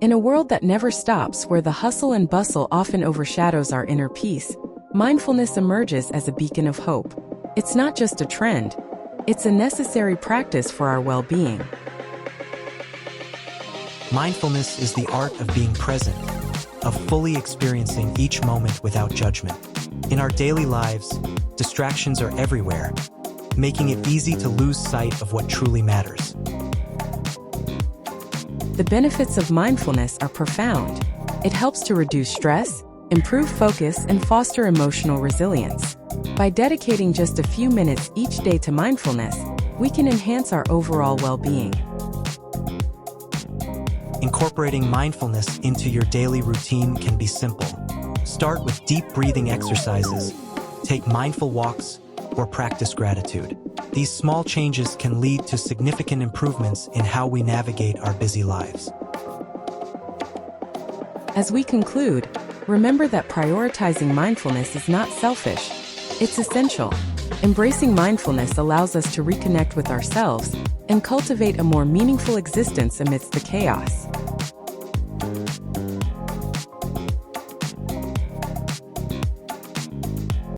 In a world that never stops, where the hustle and bustle often overshadows our inner peace, mindfulness emerges as a beacon of hope. It's not just a trend, it's a necessary practice for our well-being. Mindfulness is the art of being present, of fully experiencing each moment without judgment. In our daily lives, distractions are everywhere, making it easy to lose sight of what truly matters. The benefits of mindfulness are profound. It helps to reduce stress, improve focus, and foster emotional resilience. By dedicating just a few minutes each day to mindfulness, we can enhance our overall well-being. Incorporating mindfulness into your daily routine can be simple. Start with deep breathing exercises, take mindful walks, or practice gratitude. These small changes can lead to significant improvements in how we navigate our busy lives. As we conclude, remember that prioritizing mindfulness is not selfish. It's essential. Embracing mindfulness allows us to reconnect with ourselves and cultivate a more meaningful existence amidst the chaos.